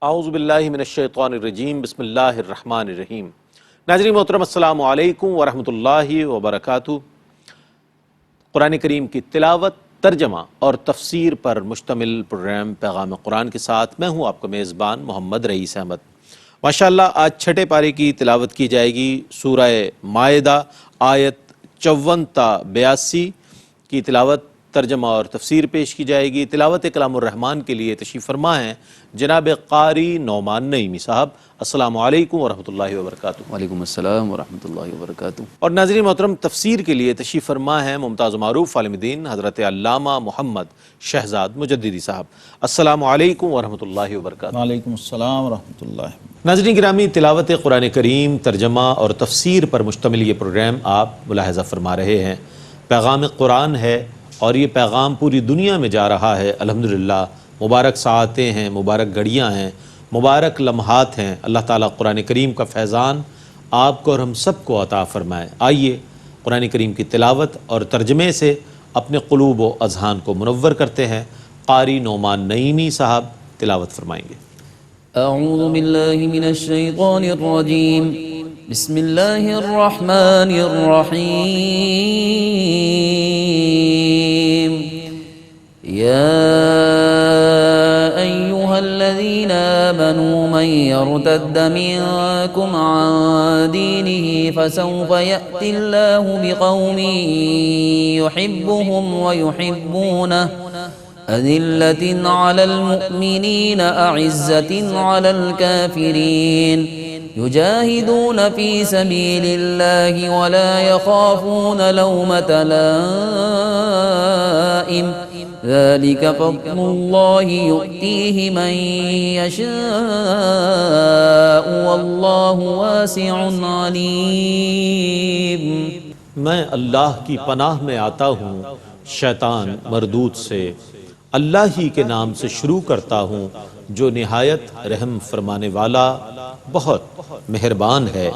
اعوذ باللہ من الشیطان الرجیم بسم اللہ الرحمن الرحیم۔ ناظرین محترم السلام علیکم ورحمۃ اللہ وبرکاتہ۔ قرآن کریم کی تلاوت، ترجمہ اور تفسیر پر مشتمل پروگرام پیغام قرآن کے ساتھ میں ہوں آپ کا میزبان محمد رئیس احمد۔ ماشاءاللہ آج چھٹے پارے کی تلاوت کی جائے گی۔ سورہ مائدہ آیت 54 تا 82 کی تلاوت، ترجمہ اور تفسیر پیش کی جائے گی۔ تلاوت کلام الرحمن کے لیے تشریف فرما ہیں جناب قاری نعمان نعیمی صاحب۔ السلام علیکم ورحمۃ اللہ وبرکاتہ۔ وعلیکم السلام ورحمۃ اللہ وبرکاتہ۔ اور ناظرین محترم، تفسیر کے لیے تشریف فرما ہیں ممتاز و معروف عالم دین حضرت علامہ محمد شہزاد مجددی صاحب۔ السلام علیکم ورحمۃ اللہ وبرکاتہ۔ وعلیکم السلام ورحمۃ اللہ۔ ناظرین گرامی، تلاوت قرآن کریم، ترجمہ اور تفسیر پر مشتمل یہ پروگرام آپ ملاحظہ فرما رہے ہیں۔ پیغام قرآن ہے اور یہ پیغام پوری دنیا میں جا رہا ہے الحمدللہ۔ مبارک ساعتیں ہیں، مبارک گھڑیاں ہیں، مبارک لمحات ہیں۔ اللہ تعالیٰ قرآن کریم کا فیضان آپ کو اور ہم سب کو عطا فرمائے۔ آئیے قرآن کریم کی تلاوت اور ترجمے سے اپنے قلوب و اذہان کو منور کرتے ہیں۔ قاری نعمان نعیمی صاحب تلاوت فرمائیں گے۔ اعوذ باللہ من الشیطان الرجیم، بسم اللہ الرحمن الرحیم۔ یا ایہا الذین آمنوا من یرتد منکم عن دینہ فسوف یأتی اللہ بقوم یحبهم ویحبونہ أذلة على المؤمنين أعزة على الكافرين يجاهدون في سبيل الله ولا يخافون لومة لائم ذلك فضل الله يؤتيه من يشاء والله واسع عليم۔ میں اللہ کی پناہ میں آتا ہوں شیطان مردود سے۔ اللہ ہی کے نام سے شروع کرتا ہوں جو نہایت رحم فرمانے والا بہت مہربان ہے۔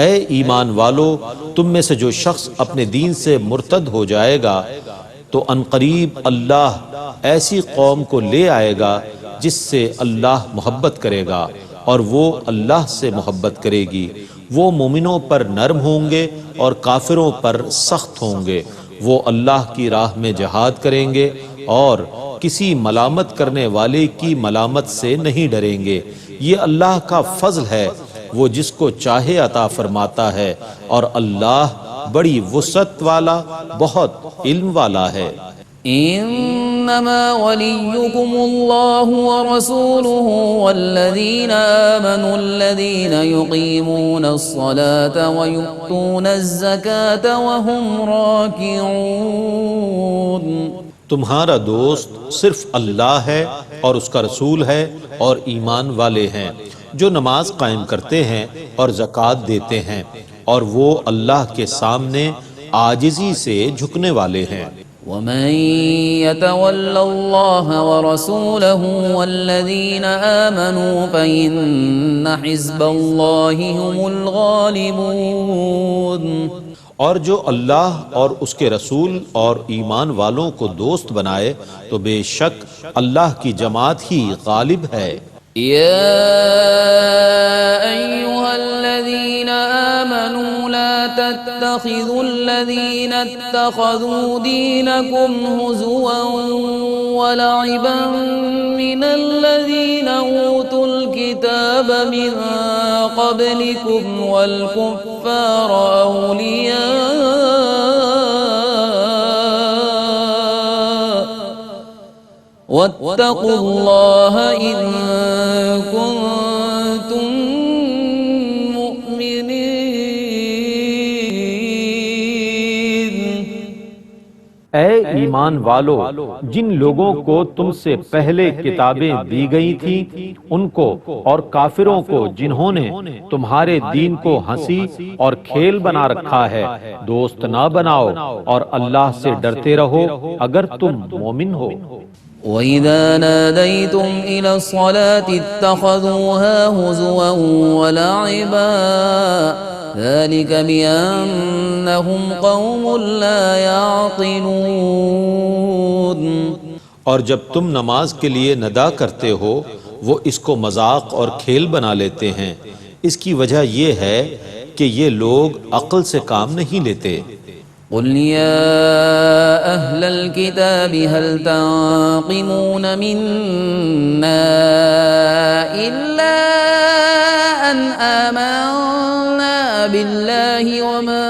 اے ایمان والو، تم میں سے جو شخص اپنے دین سے مرتد ہو جائے گا تو عنقریب اللہ ایسی قوم کو لے آئے گا جس سے اللہ محبت کرے گا اور وہ اللہ سے محبت کرے گی۔ وہ مومنوں پر نرم ہوں گے اور کافروں پر سخت ہوں گے۔ وہ اللہ کی راہ میں جہاد کریں گے اور کسی ملامت کرنے والے کی ملامت سے نہیں ڈریں گے۔ یہ اللہ کا فضل ہے، وہ جس کو چاہے عطا فرماتا ہے، اور اللہ بڑی وسعت والا بہت علم والا ہے۔ انما وليكم الله ورسوله والذين آمنوا الذين يقيمون الصلاة ويؤتون الزكاة وهم راكعون۔ تمہارا دوست صرف اللہ ہے اور اس کا رسول ہے اور ایمان والے ہیں جو نماز قائم کرتے ہیں اور زکوٰۃ دیتے ہیں، اور وہ اللہ کے سامنے عاجزی سے جھکنے والے ہیں۔ ومن يتول الله ورسوله والذين آمنوا فإن حزب الله هم الغالبون۔ اور جو اللہ اور اس کے رسول اور ایمان والوں کو دوست بنائے تو بے شک اللہ کی جماعت ہی غالب ہے۔ یا ایہا الذین آمنوا لا تتخذوا الذین اتخذوا دینکم ہزوا ولعبا من الذین اوتوا الکتاب من قبلکم والکفار اولیاء واتقوا اللہ ان کنتم مؤمنین۔ اے ایمان والو، جن لوگوں کو تم سے پہلے کتابیں دی گئی تھیں ان کو اور کافروں کو جنہوں نے تمہارے دین کو ہنسی اور کھیل بنا رکھا ہے دوست نہ بناؤ، اور اللہ سے ڈرتے رہو اگر تم مومن ہو۔ وَإِذَا نَادَيْتُمْ إِلَى الصَّلَاةِ اتَّخَذُوهَا هُزُوًا وَلَعِبًا ذَلِكَ بِأَنَّهُمْ قَوْمٌ لَا يَعْقِلُونَ۔ اور جب تم نماز کے لیے ندا کرتے ہو وہ اس کو مذاق اور کھیل بنا لیتے ہیں۔ اس کی وجہ یہ ہے کہ یہ لوگ عقل سے کام نہیں لیتے۔ قل يا أهل الكتاب هل تنقمون منا إلا أن آمنا بالله وما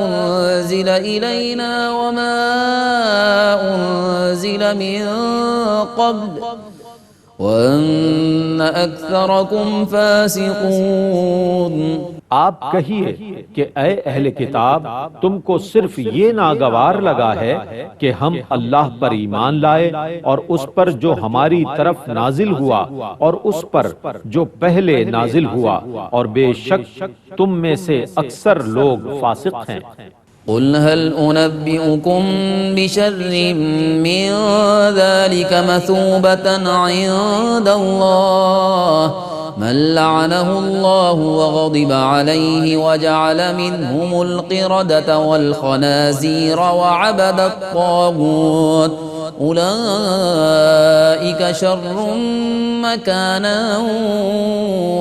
أنزل إلينا وما أنزل من قبل وأن أكثركم فاسقون۔ آپ کہیے کہ اے اہل کتاب، تم کو صرف یہ ناگوار لگا ہے کہ ہم اللہ پر ایمان لائے اور اس پر جو ہماری طرف نازل ہوا اور اس پر جو پہلے نازل ہوا، اور بے شک تم میں سے اکثر لوگ فاسق ہیں۔ قل هل أنبئكم بشر من ذلك مثوبة عند الله من لعنه الله وغضب عليه وجعل منهم القردة والخنازير وعبد الطاغوت أولئك شر مكانا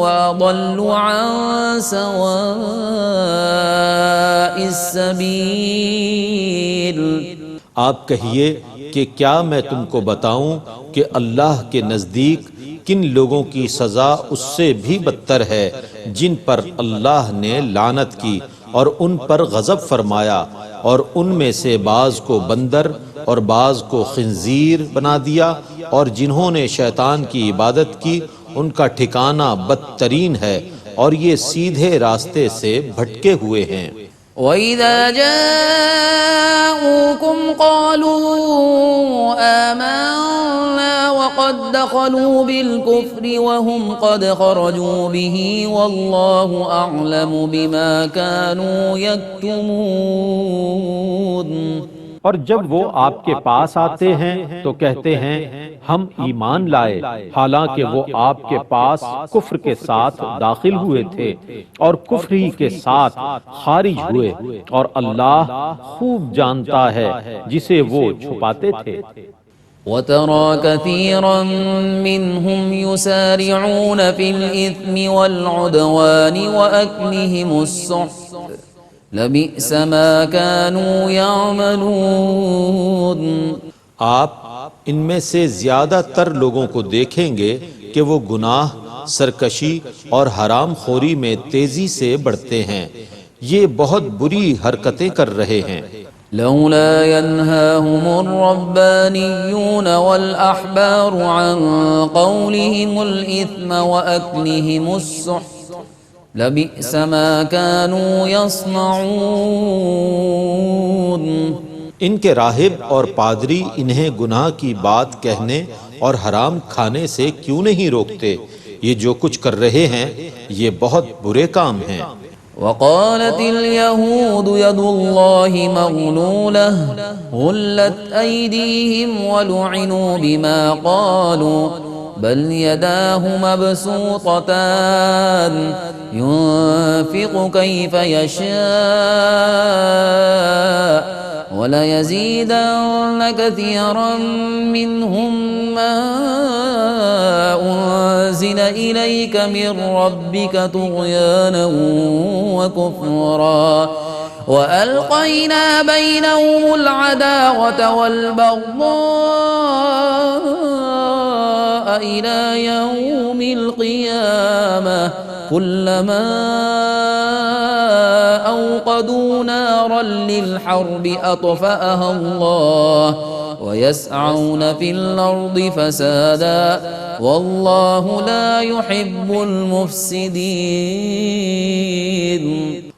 وأضل عن سواء السبيل۔ آپ کہیے کہ کیا میں تم کو بتاؤں کہ اللہ کے نزدیک کن لوگوں کی سزا اس سے بھی بدتر ہے جن پر اللہ نے لعنت کی اور ان پر غضب فرمایا، اور ان میں سے بعض کو بندر اور بعض کو خنزیر بنا دیا، اور جنہوں نے شیطان کی عبادت کی ان کا ٹھکانہ بدترین ہے، اور یہ سیدھے راستے سے بھٹکے ہوئے ہیں۔ وَإِذَا جَاءُوكُمْ قَالُوا آمَنَّا وَقَدْ دَخَلُوا بِالْكُفْرِ وَهُمْ قَدْ خَرَجُوا بِهِ وَاللَّهُ أَعْلَمُ بِمَا كَانُوا يَكْتُمُونَ۔ اور جب وہ آپ کے پاس آتے ہیں تو کہتے ہیں ہم ایمان لائے، حالانکہ وہ آپ کے پاس کفر کے ساتھ داخل ہوئے تھے اور کفر ہی کے ساتھ خارج ہوئے، اور اللہ خوب جانتا ہے جسے وہ چھپاتے تھے۔ وَتَرَى كَثِيرًا مِّنْهُمْ يُسَارِعُونَ فِي الْإِثْمِ وَالْعُدْوَانِ وَأَكْلِهِمُ السُّحْتَ لَبِئْسَ مَا كَانُوا يَعْمَلُونَ۔ آپ ان میں سے زیادہ تر لوگوں کو دیکھیں گے کہ وہ گناہ، سرکشی اور حرام خوری میں تیزی سے بڑھتے ہیں، یہ بہت بری حرکتیں کر رہے ہیں۔ لولا ينهاهم الربانيون والأحبار عن قولهم الإثم وأكلهم السحت لبئس ما كانوا يصنعون۔ ان کے راہب اور پادری انہیں گناہ کی بات کہنے اور حرام کھانے سے کیوں نہیں روکتے؟ یہ جو کچھ کر رہے ہیں یہ بہت برے کام ہیں۔ وقالت اليهود يد الله مغلولة غلت أيديهم ولعنوا بما قالوا بل يداه مبسوطتان ينفق كيف يشاء وليزيدن كثيرا منهم ما أنزل إليك من ربك طغيانا وكفرا وألقينا بينهم العداوة والبغضاء إلى يوم القيامة كلما أوقدوا نارا للحرب أطفأها الله ويسعون في الأرض فسادا والله لا يحب المفسدين۔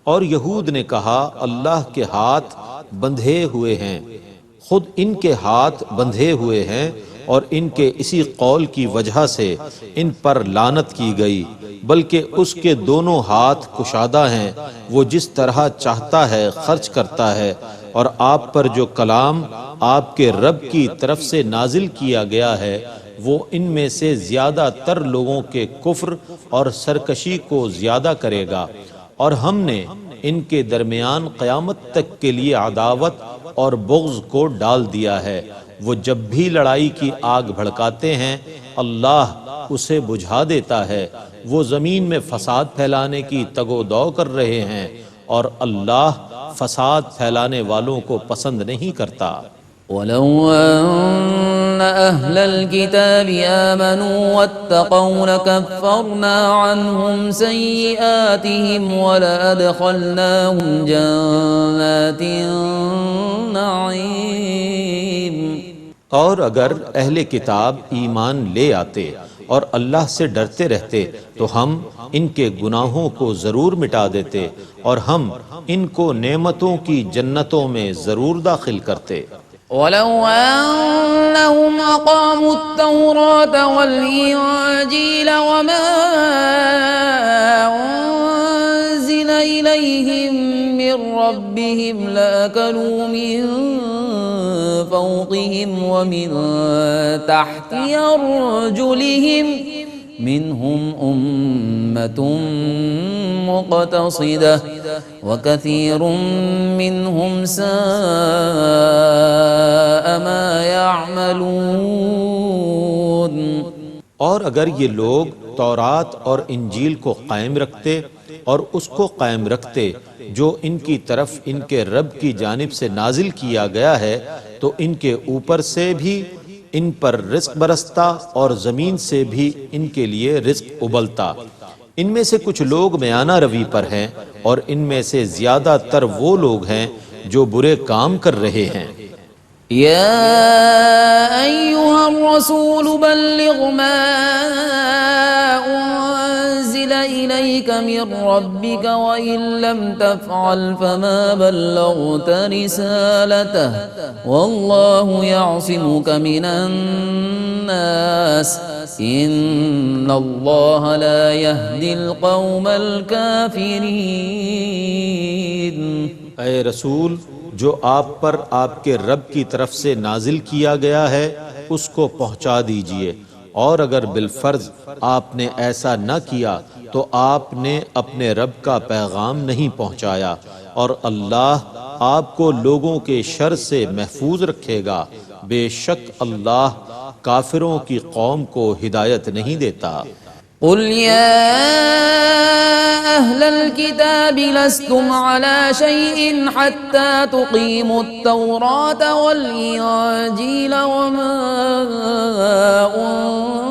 اور یہود نے کہا اللہ کے ہاتھ بندھے ہوئے ہیں، خود ان کے ہاتھ بندھے ہوئے ہیں، اور ان کے اسی قول کی وجہ سے ان پر لعنت کی گئی، بلکہ اس کے دونوں ہاتھ کشادہ ہیں، وہ جس طرح چاہتا ہے خرچ کرتا ہے، اور آپ پر جو کلام آپ کے رب کی طرف سے نازل کیا گیا ہے وہ ان میں سے زیادہ تر لوگوں کے کفر اور سرکشی کو زیادہ کرے گا، اور ہم نے ان کے درمیان قیامت تک کے لیے عداوت اور بغض کو ڈال دیا ہے۔ وہ جب بھی لڑائی کی آگ بھڑکاتے ہیں اللہ اسے بجھا دیتا ہے۔ وہ زمین میں فساد پھیلانے کی تگ و دو کر رہے ہیں اور اللہ فساد پھیلانے والوں کو پسند نہیں کرتا۔ ولو أن أهل الكتاب آمنوا واتقوا لكفرنا عنهم سيئاتهم ولأدخلناهم جنات النعيم۔ اور اگر اہل کتاب ایمان لے آتے اور اللہ سے ڈرتے رہتے تو ہم ان کے گناہوں کو ضرور مٹا دیتے اور ہم ان کو نعمتوں کی جنتوں میں ضرور داخل کرتے۔ ولو أنهم أقاموا التوراة والإنجيل وما أنزل إليهم من ربهم لأكلوا من فوقهم ومن تحت أرجلهم منهم أمة مقتصدة وكثير منهم ساء ما يعملون۔ اور اگر یہ لوگ تورات اور انجیل کو قائم رکھتے اور اس کو قائم رکھتے جو ان کی طرف ان کے رب کی جانب سے نازل کیا گیا ہے تو ان کے اوپر سے بھی ان پر رزق برستا اور زمین سے بھی ان کے لیے رزق ابلتا۔ ان میں سے کچھ لوگ میانہ روی پر ہیں اور ان میں سے زیادہ تر وہ لوگ ہیں جو برے کام کر رہے ہیں۔ يا أيها الرسول بلغ ما أنزل إليك من ربك وإن لم تفعل فما بلغت رسالته والله يعصمك من الناس إن الله لا يهدي القوم الكافرين۔ اے رسول، جو آپ پر آپ کے رب کی طرف سے نازل کیا گیا ہے اس کو پہنچا دیجئے، اور اگر بالفرض آپ نے ایسا نہ کیا تو آپ نے اپنے رب کا پیغام نہیں پہنچایا، اور اللہ آپ کو لوگوں کے شر سے محفوظ رکھے گا۔ بے شک اللہ کافروں کی قوم کو ہدایت نہیں دیتا۔ قل يا أهل الكتاب لستم على شيء حتى تقيموا التوراة والإنجيل وما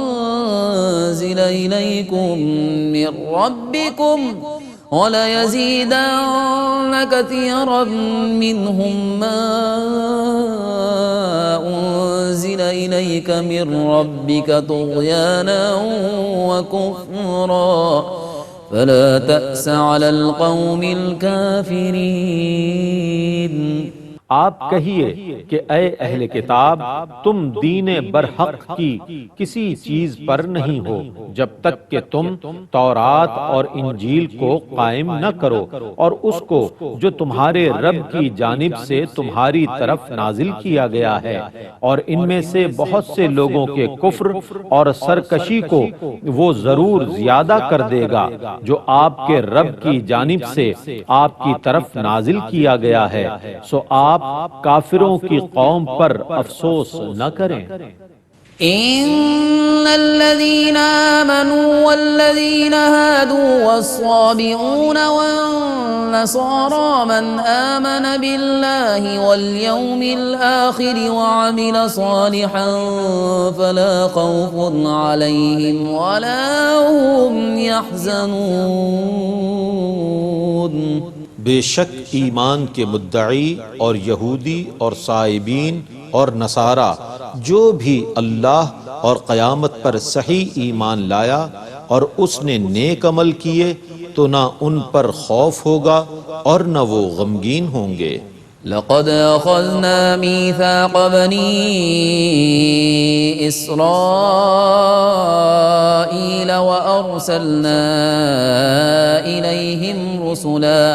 أنزل إليكم من ربكم وليزيدن كثيرا منهم ما أنزل إليك من ربك طغيانا وكفرا فلا تأس على القوم الكافرين۔ آپ کہیے کہ اے اہل کتاب، تم دین برحق کی کسی چیز پر نہیں ہو جب تک کہ تم تورات اور انجیل کو قائم نہ کرو اور اس کو جو تمہارے رب کی جانب سے تمہاری طرف نازل کیا گیا ہے، اور ان میں سے بہت سے لوگوں کے کفر اور سرکشی کو وہ ضرور زیادہ کر دے گا جو آپ کے رب کی جانب سے آپ کی طرف نازل کیا گیا ہے، سو آپ کافروں کی قوم پر افسوس نہ کریں۔ إن الذين آمنوا والذين هادوا والصابئون والنصارى من آمن بالله واليوم الآخر وعمل صالحا فلا خوف عليهم ولا هم يحزنون۔ بے شک ایمان کے مدعی اور یہودی اور صائبین اور نصارہ جو بھی اللہ اور قیامت پر صحیح ایمان لایا اور اس نے نیک عمل کیے تو نہ ان پر خوف ہوگا اور نہ وہ غمگین ہوں گے۔ لقد أخذنا ميثاق بني إسرائيل وأرسلنا إليهم رسلا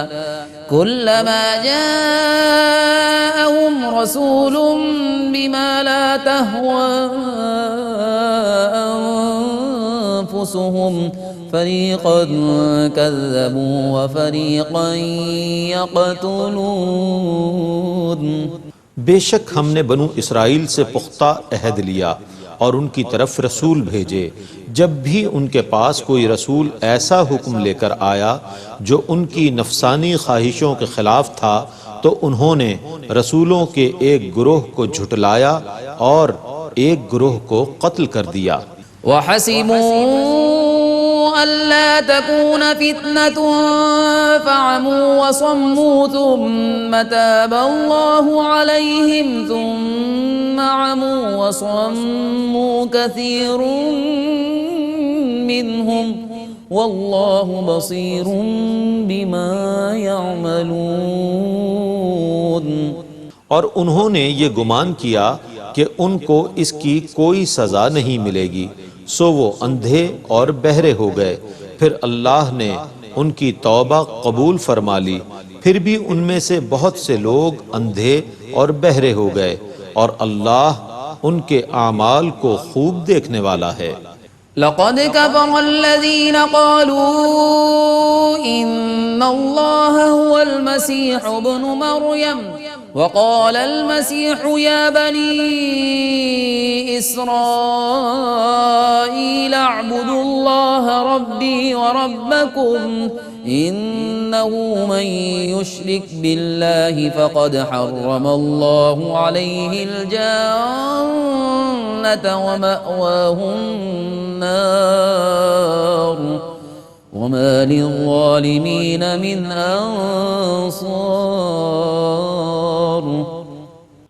كلما جاءهم رسول بما لا تهوى أنفسهم فریقا کذبوا وفریقا یقتلون۔ بے شک ہم نے بنو اسرائیل سے پختہ عہد لیا اور ان کی طرف رسول بھیجے۔ جب بھی ان کے پاس کوئی رسول ایسا حکم لے کر آیا جو ان کی نفسانی خواہشوں کے خلاف تھا تو انہوں نے رسولوں کے ایک گروہ کو جھٹلایا اور ایک گروہ کو قتل کر دیا۔ وحسبوا ألا تكون فتنة فعموا وصموا ثم تاب الله عليهم ثم عموا وصموا كثير منهم والله بصير بما يعملون۔ اور انہوں نے یہ گمان کیا کہ ان کو اس کی کوئی سزا نہیں ملے گی، سو وہ اندھے اور بہرے ہو گئے۔ پھر اللہ نے ان کی توبہ قبول فرما لی، پھر بھی ان میں سے بہت سے لوگ اندھے اور بہرے ہو گئے، اور اللہ ان کے اعمال کو خوب دیکھنے والا ہے۔ لقد كفر الذين قالوا إن الله هو المسيح ابن مريم وقال المسيح يا بني إسرائيل اعبدوا الله ربي وربكم إنه من يشرك بالله فقد حرم الله عليه الجنة ومأواه النار وما للظالمين من أنصار۔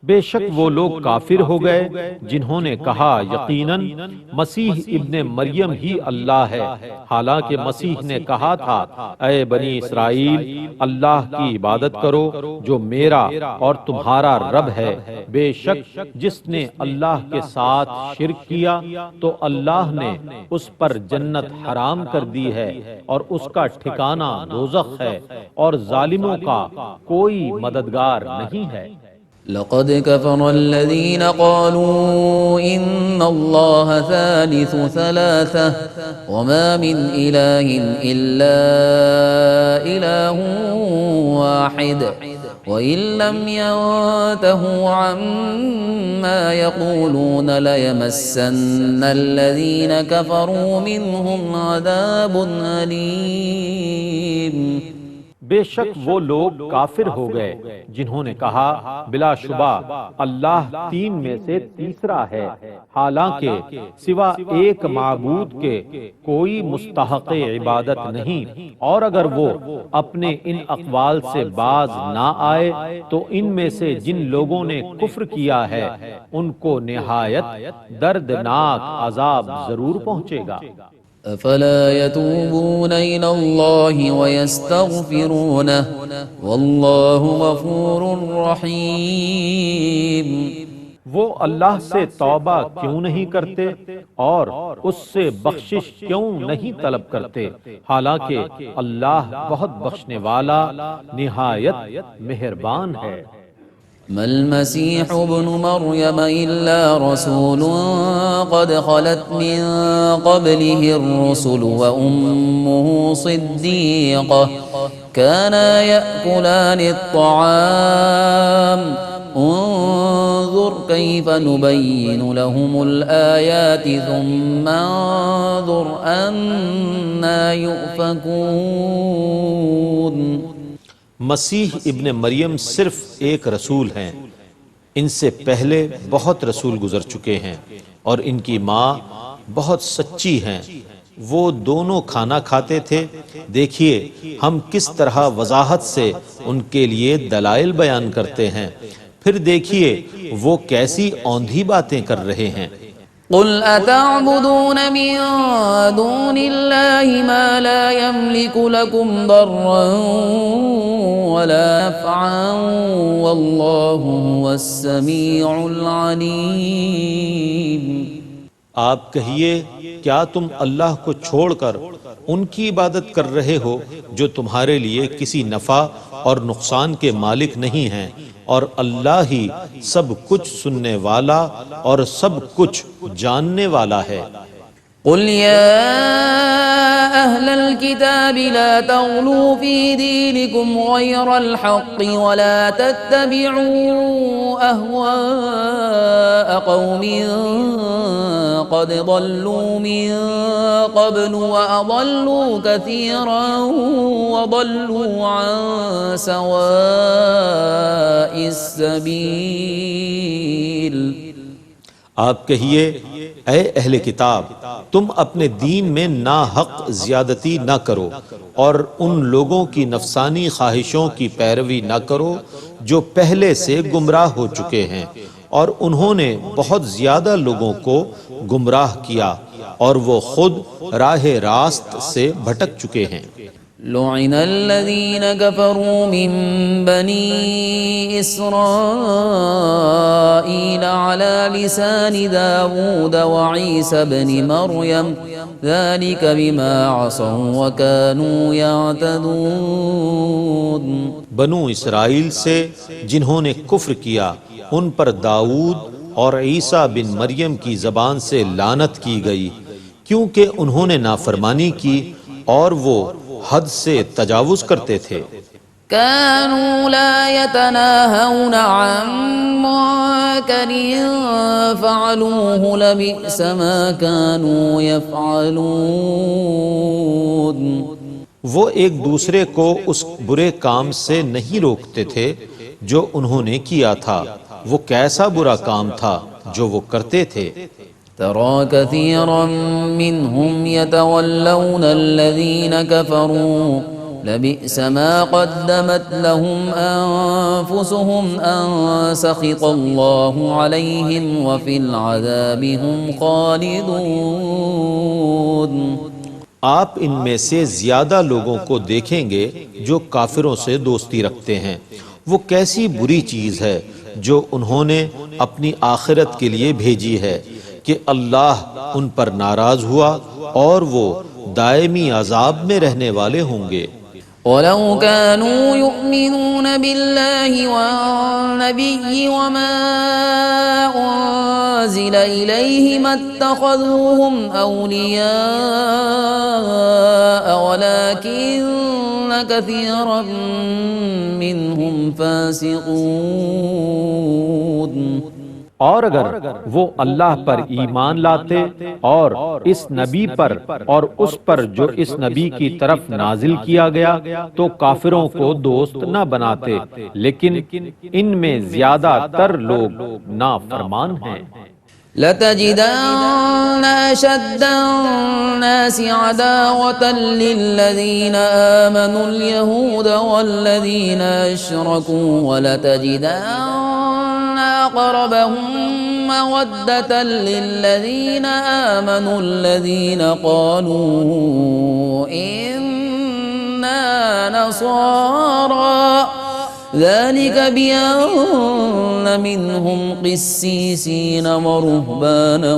بے شک وہ لوگ کافر ہو گئے جنہوں نے کہا یقیناً مسیح ابن مریم ہی اللہ ہے، حالانکہ مسیح نے کہا تھا اے بنی اسرائیل اللہ کی عبادت کرو جو میرا اور تمہارا رب ہے۔ بے شک جس نے اللہ کے ساتھ شرک کیا تو اللہ نے اس پر جنت حرام کر دی ہے اور اس کا ٹھکانہ دوزخ ہے، اور ظالموں کا کوئی مددگار نہیں ہے۔ لقد كفر الذين قالوا إن الله ثالث ثلاثة وما من إله إلا إله واحد وإن لم ينتهوا عما يقولون ليمسن الذين كفروا منهم عذاب أليم۔ بے شک وہ لوگ کافر ہو گئے جنہوں نے کہا بلا شبہ اللہ تین میں سے تیسرا ہے، حالانکہ سوا ایک معبود کے کوئی مستحق عبادت نہیں، اور اگر وہ اپنے ان اقوال سے باز نہ آئے تو ان میں سے جن لوگوں نے کفر کیا ہے ان کو نہایت دردناک عذاب ضرور پہنچے گا۔ افلا يتوبون الى الله ويستغفرونه والله غفور رحيم۔ وہ اللہ سے توبہ کیوں نہیں کرتے اور اس سے بخشش کیوں نہیں طلب کرتے، حالانکہ اللہ بہت بخشنے والا نہایت مہربان ہے۔ ما المسيح ابن مريم إلا رسول قد خلت من قبله الرسل وأمه صديقة كانا يأكلان الطعام انظر كيف نبين لهم الآيات ثم انظر أنا يؤفكون۔ مسیح ابن مریم صرف ایک رسول ہیں، ان سے پہلے بہت رسول گزر چکے ہیں، اور ان کی ماں بہت سچی ہیں، وہ دونوں کھانا کھاتے تھے۔ دیکھیے ہم کس طرح وضاحت سے ان کے لیے دلائل بیان کرتے ہیں، پھر دیکھیے وہ کیسی اوندھی باتیں کر رہے ہیں۔ قل اتعبدون من دون الله ما لا يملك لكم ضرا ولا نفعا والله هو السميع العليم۔ آپ کہیے کیا تم اللہ کو چھوڑ کر ان کی عبادت کر رہے ہو جو تمہارے لیے کسی نفع اور نقصان کے مالک نہیں ہیں، اور اللہ ہی سب کچھ سننے والا اور سب کچھ جاننے والا ہے۔ قل يا أهل الكتاب لا تغلوا في دينكم غير الحق ولا تتبعوا أهواء قوم قد ضلوا من قبل وأضلوا كثيرا وضلوا عن سواء السبيل. آپ کہیے اے اہل کتاب تم اپنے دین میں ناحق زیادتی نہ کرو اور ان لوگوں کی نفسانی خواہشوں کی پیروی نہ کرو جو پہلے سے گمراہ ہو چکے ہیں اور انہوں نے بہت زیادہ لوگوں کو گمراہ کیا اور وہ خود راہ راست سے بھٹک چکے ہیں. لعن الذين كفروا من بني إسرائيل على لسان داود وعيسى بن مريم ذلك بما عصوا وكانوا يعتدون. بنو اسرائیل سے جنہوں نے کفر کیا ان پر داؤد اور عیسیٰ بن مریم کی زبان سے لعنت کی گئی کیونکہ انہوں نے نافرمانی کی اور وہ حد سے تجاوز کرتے تھے. كانوا لا يتناهون عن منكر فعلوه لبئس ما كانوا يفعلون. وہ ایک دوسرے کو اس برے کام سے نہیں روکتے تھے جو انہوں نے کیا تھا. وہ کیسا برا کام تھا جو وہ کرتے تھے. ترى كثيرا منهم يتولون الذين كفروا لبئس ما قدمت لهم أنفسهم أن سخط الله عليهم وفي العذاب هم خالدون. آپ ان میں سے زیادہ لوگوں کو دیکھیں گے جو کافروں سے دوستی رکھتے ہیں. وہ کیسی بری چیز ہے جو انہوں نے اپنی آخرت کے لیے بھیجی ہے کہ اللہ ان پر ناراض ہوا اور وہ دائمی عذاب میں رہنے والے ہوں گے. وَلَوْ كَانُوا يُؤْمِنُونَ بِاللَّهِ وَالنَّبِيِّ وَمَا أُنزِلَ إِلَيْهِ مَا اتَّخَذُوهُمْ أَوْلِيَاءَ وَلَكِنَّ كَثِيرًا مِّنْهُمْ فَاسِقُونَ. اور اگر وہ اللہ پر ایمان لاتے اور اس نبی پر اور اس پر جو اس نبی کی طرف نازل کیا گیا تو کافروں کو دوست نہ بناتے لیکن ان میں زیادہ تر لوگ نافرمان ہیں. لَتَجِدَنَّ أَشَدَّ النَّاسِ عَدَاوَةً لِّلَّذِينَ آمَنُوا الْيَهُودَ وَالَّذِينَ أَشْرَكُوا وَلَتَجِدَنَّ أَقْرَبَهُم مَّوَدَّةً لِّلَّذِينَ آمَنُوا الَّذِينَ قَالُوا إِنَّا نَصَارَىٰ ذلك بأن منهم قسيسين ورهبانا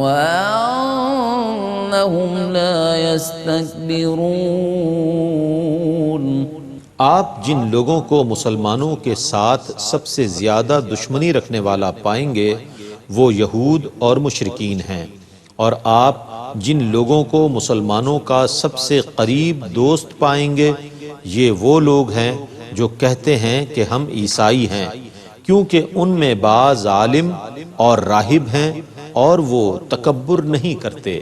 وأنهم لا يستكبرون. آپ جن لوگوں کو مسلمانوں کے ساتھ سب سے زیادہ دشمنی رکھنے والا پائیں گے وہ یہود اور مشرکین ہیں اور آپ جن لوگوں کو مسلمانوں کا سب سے قریب دوست پائیں گے یہ وہ لوگ ہیں جو کہتے ہیں کہ ہم عیسائی ہیں کیونکہ ان میں بعض عالم اور راہب ہیں اور وہ تکبر نہیں کرتے.